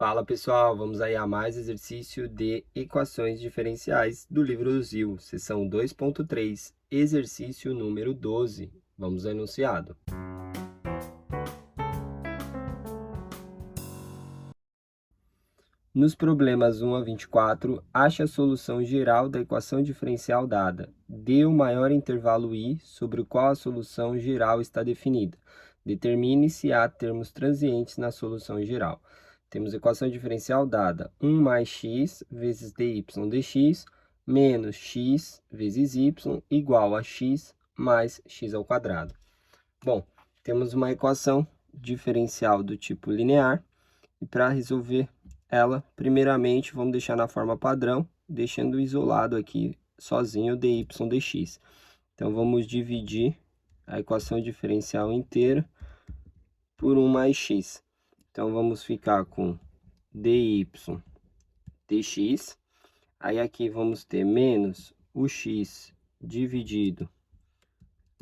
Fala pessoal, vamos aí a mais exercício de equações diferenciais do livro do ZIL, seção 2.3, exercício número 12. Vamos ao enunciado. Nos problemas 1 a 24, ache a solução geral da equação diferencial dada. Dê o maior intervalo i sobre o qual a solução geral está definida. Determine se há termos transientes na solução geral. Temos equação diferencial dada 1 mais x vezes dy dx menos x vezes y igual a x mais x ao quadrado. Bom, temos uma equação diferencial do tipo linear e para resolver ela, primeiramente, vamos deixar na forma padrão, deixando isolado aqui sozinho o dy dx. Então, vamos dividir a equação diferencial inteira por 1 mais x. Então, vamos ficar com dy dx. Aí, aqui vamos ter menos o x dividido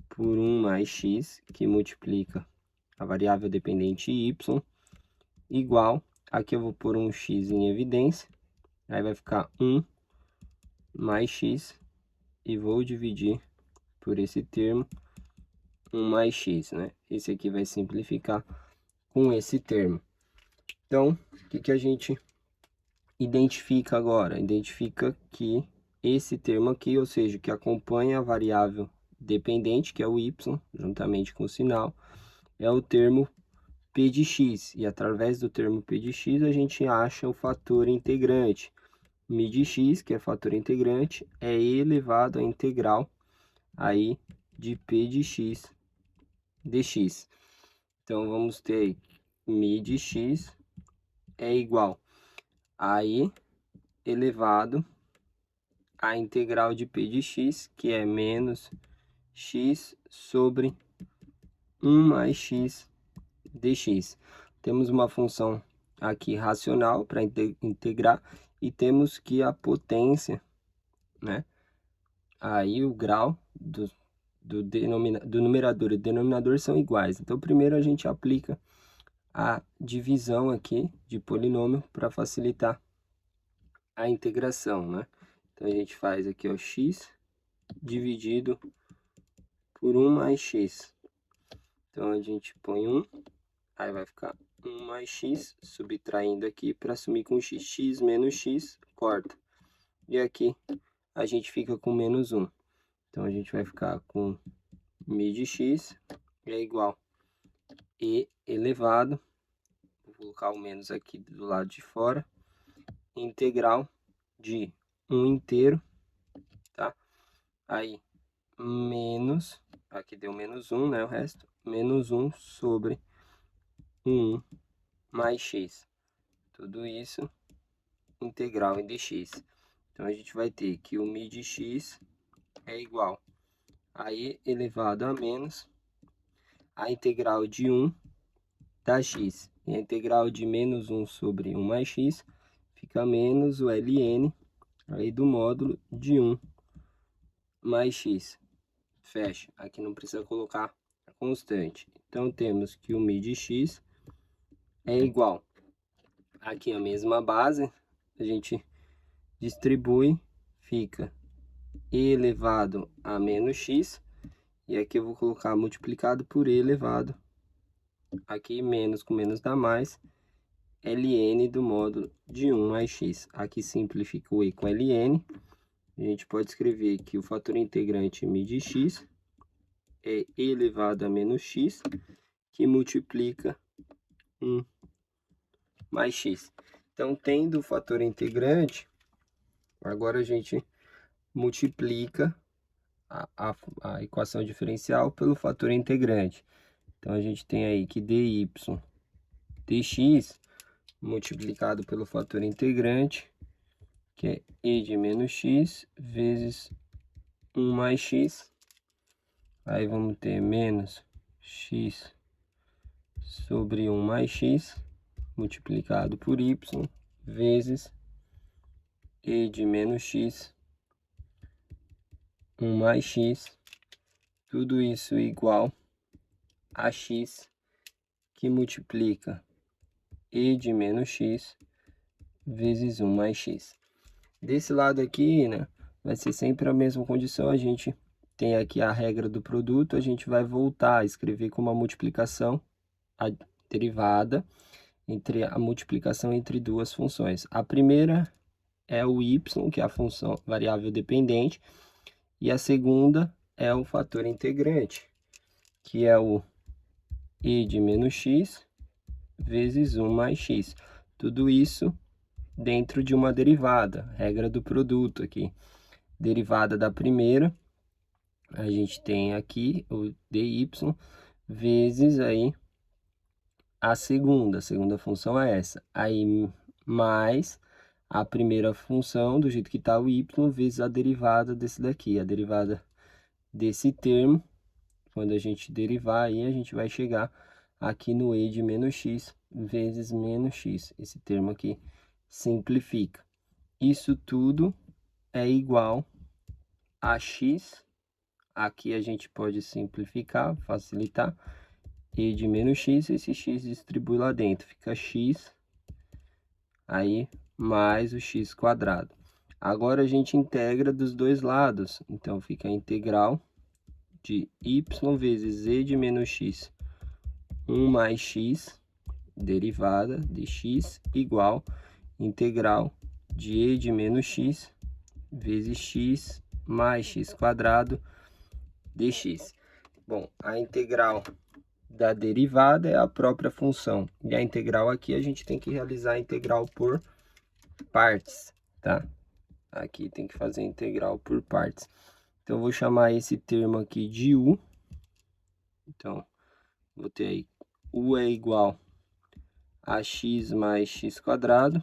por 1 mais x, que multiplica a variável dependente y, igual, aqui eu vou pôr um x em evidência, aí vai ficar 1 mais x, e vou dividir por esse termo, 1 mais x, né? Esse aqui vai simplificar com esse termo. Então, o que a gente identifica agora? Identifica que esse termo aqui, ou seja, que acompanha a variável dependente, que é o y, juntamente com o sinal, é o termo P de x, e através do termo P de x a gente acha o fator integrante. Mi de x, que é fator integrante, é elevado à integral aí de P de x dx. Então, vamos ter mi de x é igual a e elevado à integral de P de x, que é menos x sobre 1 mais x dx. Temos uma função aqui racional para integrar e temos que a potência, né? Aí o grau do numerador e denominador são iguais. Então, primeiro a gente aplica a divisão aqui de polinômio para facilitar a integração, né? Então, a gente faz aqui, ó, x dividido por 1 mais x. Então, a gente põe 1, aí vai ficar 1 mais x, subtraindo aqui para assumir com x. X menos x, corta. E aqui a gente fica com menos 1. Então, a gente vai ficar com mi de x é igual e elevado, vou colocar o menos aqui do lado de fora, integral de 1 inteiro, tá? Aí, menos, aqui deu menos 1, né, o resto, menos 1 sobre 1 mais x. Tudo isso integral em dx. Então, a gente vai ter que o mi de x é igual a e elevado a menos a integral de 1 da x. E a integral de menos 1 sobre 1 mais x fica menos o ln aí do módulo de 1 mais x. Fecha. Aqui não precisa colocar a constante. Então, temos que o mi de x é igual. Aqui a mesma base, a gente distribui, fica e elevado a menos x. E aqui eu vou colocar multiplicado por e elevado. Aqui menos com menos dá mais. ln do módulo de 1 mais x. Aqui simplifica o e com ln. A gente pode escrever que o fator integrante mi de x é elevado a menos x, que multiplica 1 mais x. Então, tendo o fator integrante, agora a gente multiplica a equação diferencial pelo fator integrante. Então, a gente tem aí que dy dx multiplicado pelo fator integrante, que é e de menos x vezes 1 mais x. Aí vamos ter menos x sobre 1 mais x multiplicado por y vezes e de menos x 1 mais x. Tudo isso igual a x que multiplica e de menos x vezes 1 mais x. Desse lado aqui, né, vai ser sempre a mesma condição, a gente tem aqui a regra do produto, a gente vai voltar a escrever como a multiplicação, a derivada, entre a multiplicação entre duas funções. A primeira é o y, que é a função variável dependente, e a segunda é o fator integrante, que é o e de menos x vezes 1 mais x. Tudo isso dentro de uma derivada, regra do produto aqui. Derivada da primeira, a gente tem aqui o dy vezes aí a segunda função é essa. Aí mais a primeira função, do jeito que está o y, vezes a derivada desse daqui. A derivada desse termo, quando a gente derivar aí, a gente vai chegar aqui no e de menos x vezes menos x. Esse termo aqui simplifica. Isso tudo é igual a x. Aqui a gente pode simplificar, facilitar. E de menos x, esse x distribui lá dentro. Fica x, aí, mais o x quadrado. Agora a gente integra dos dois lados. Então, fica a integral de y vezes e de menos x, 1 mais x, derivada de x, igual integral de e de menos x vezes x mais x quadrado dx. Bom, a integral da derivada é a própria função. E a integral aqui a gente tem que realizar a integral por partes, tá? Aqui tem que fazer a integral por partes. Então, eu vou chamar esse termo aqui de u. Então, vou ter aí u é igual a x mais x quadrado.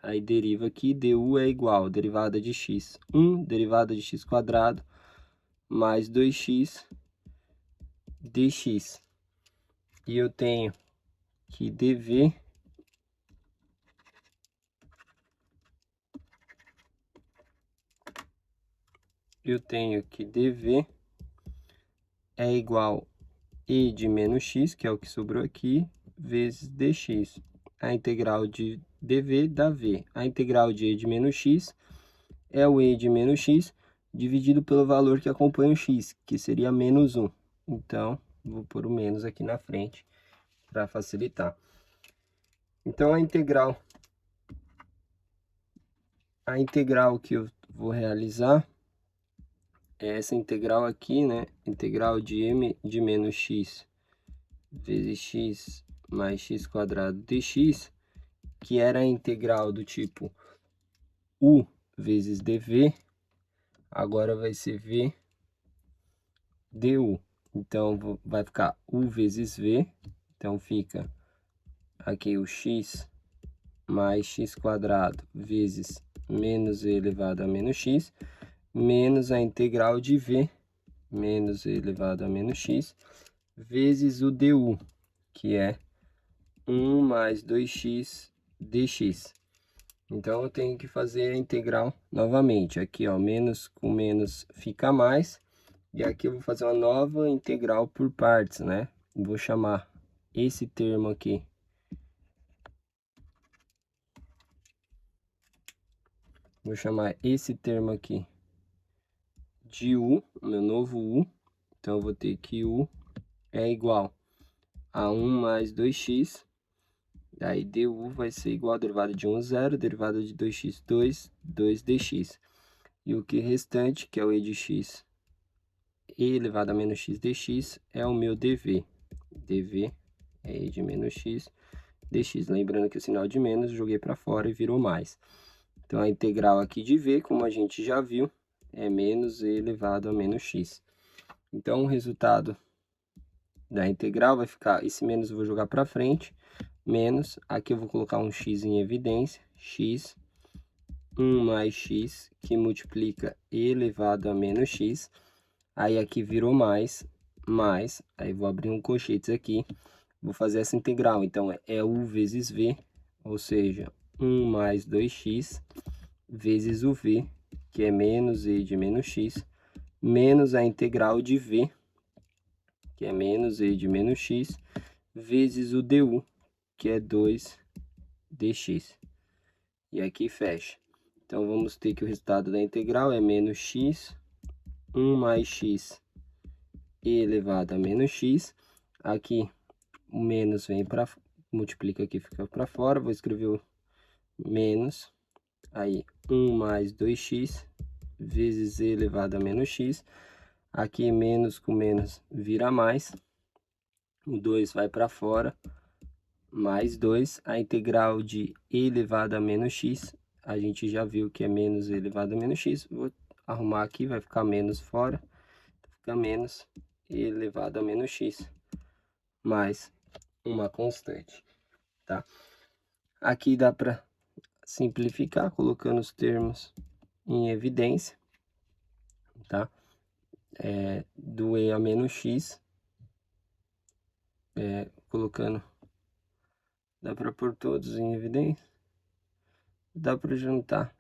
Aí deriva aqui, du é igual, derivada de x, 1, derivada de x quadrado, mais 2x dx. E eu tenho que dv é igual e de menos x, que é o que sobrou aqui, vezes dx. A integral de dv dá v. A integral de e de menos x é o e de menos x dividido pelo valor que acompanha o x, que seria menos 1. Então, vou pôr o menos aqui na frente para facilitar. Então, a integral que eu vou realizar é essa integral aqui, né? Integral de m de menos x vezes x mais x quadrado dx, que era a integral do tipo u vezes dv, agora vai ser v du. Então, vai ficar u vezes v, então fica aqui o x mais x quadrado vezes menos e elevado a menos x, menos a integral de v, menos e elevado a menos x, vezes o du, que é 1 mais 2x dx. Então, eu tenho que fazer a integral novamente. Aqui, ó, menos com menos fica mais. E aqui eu vou fazer uma nova integral por partes, né? Vou chamar esse termo aqui de u, meu novo u. Então, eu vou ter que u é igual a 1 mais 2x. Aí, du vai ser igual a derivada de 1, 0, derivada de 2x, 2, 2 dx. E o que restante, que é o e de x e elevado a menos x dx, é o meu dv. dv é e de menos x dx. Lembrando que o sinal de menos joguei para fora e virou mais. Então, a integral aqui de v, como a gente já viu, é menos e elevado a menos x. Então, o resultado da integral vai ficar, esse menos eu vou jogar para frente, menos, aqui eu vou colocar um x em evidência, x, 1 mais x, que multiplica e elevado a menos x, aí aqui virou mais, aí vou abrir um colchetes aqui, vou fazer essa integral, então é u vezes v, ou seja, 1 mais 2x, vezes o v, que é menos e de menos x, menos a integral de v, que é menos e de menos x, vezes o du, que é 2 dx. e aqui fecha. Então, vamos ter que o resultado da integral é menos x, 1 mais x elevado a menos x. Aqui, o menos vem para... multiplica aqui, fica para fora. Vou escrever o menos. Aí, 1 mais 2x vezes e elevado a menos x. Aqui, menos com menos vira mais. O 2 vai para fora. Mais 2. A integral de e elevado a menos x, a gente já viu que é menos e elevado a menos x. Vou arrumar aqui, vai ficar menos fora. Fica menos e elevado a menos x. Mais uma constante, tá? Aqui dá para simplificar, colocando os termos em evidência, tá? Do e a menos x, colocando, dá para pôr todos em evidência, dá para juntar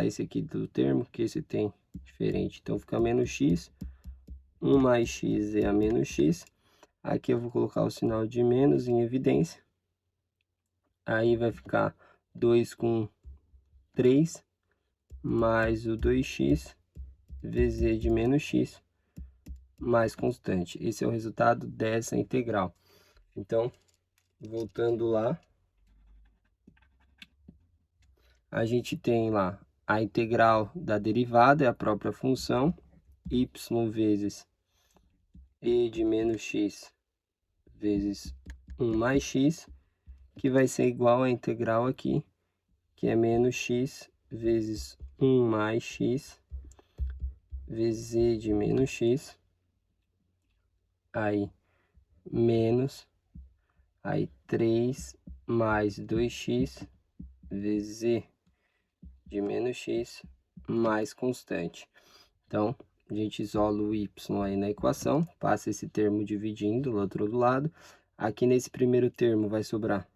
esse aqui do termo, que esse tem diferente, então fica menos x, 1 mais x e a menos x, aqui eu vou colocar o sinal de menos em evidência, aí vai ficar 2 com 3, mais o 2x, vezes e de menos x, mais constante. Esse é o resultado dessa integral. Então, voltando lá, a gente tem lá a integral da derivada, é a própria função, y vezes e de menos x vezes 1 mais x, que vai ser igual à integral aqui, que é menos x vezes 1 mais x vezes e de menos x, aí menos, aí 3 mais 2x vezes e de menos x mais constante. Então, a gente isola o y aí na equação, passa esse termo dividindo do outro lado. Aqui nesse primeiro termo vai sobrar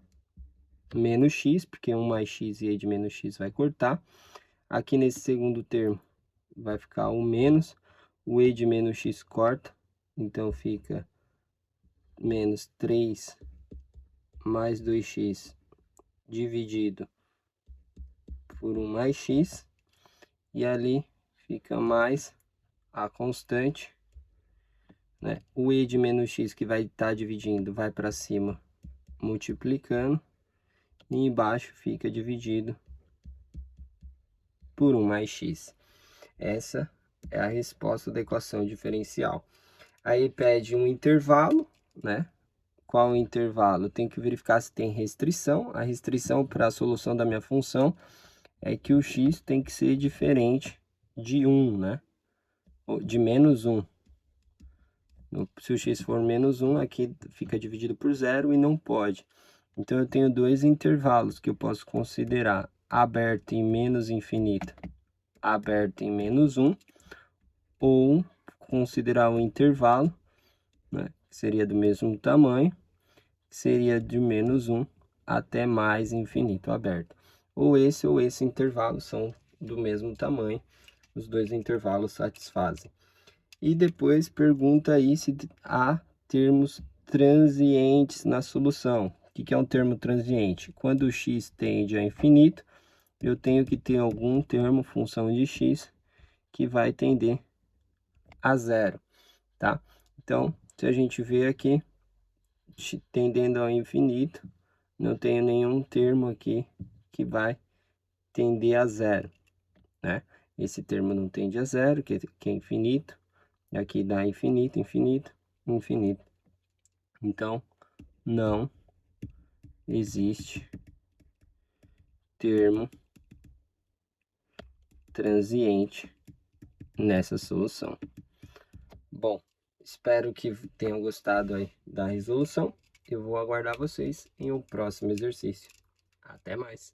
menos x, porque 1 mais x e e de menos x vai cortar. Aqui nesse segundo termo vai ficar o menos, o e de menos x corta, então fica menos 3 mais 2x dividido por 1 mais x, e ali fica mais a constante, né? O e de menos x que vai estar dividindo vai para cima multiplicando, e embaixo fica dividido por 1 mais x. Essa é a resposta da equação diferencial. Aí pede um intervalo, né? Qual o intervalo? Tem que verificar se tem restrição. A restrição para a solução da minha função é que o x tem que ser diferente de 1, né? Ou de menos 1. Se o x for menos 1, aqui fica dividido por 0 e não pode. Então, eu tenho dois intervalos que eu posso considerar: aberto em menos infinito, aberto em menos 1, ou considerar o intervalo, né, que seria do mesmo tamanho, que seria de menos 1 até mais infinito aberto. Ou esse intervalo são do mesmo tamanho, os dois intervalos satisfazem. E depois pergunta aí se há termos transientes na solução. O que é um termo transiente? Quando o x tende a infinito, eu tenho que ter algum termo, função de x, que vai tender a zero, tá? Então, se a gente vê aqui, tendendo ao infinito, não tenho nenhum termo aqui que vai tender a zero, né? Esse termo não tende a zero, que é infinito. Aqui dá infinito, infinito, infinito. Então, não existe termo transiente nessa solução. Bom, espero que tenham gostado aí da resolução. Eu vou aguardar vocês em um próximo exercício. Até mais!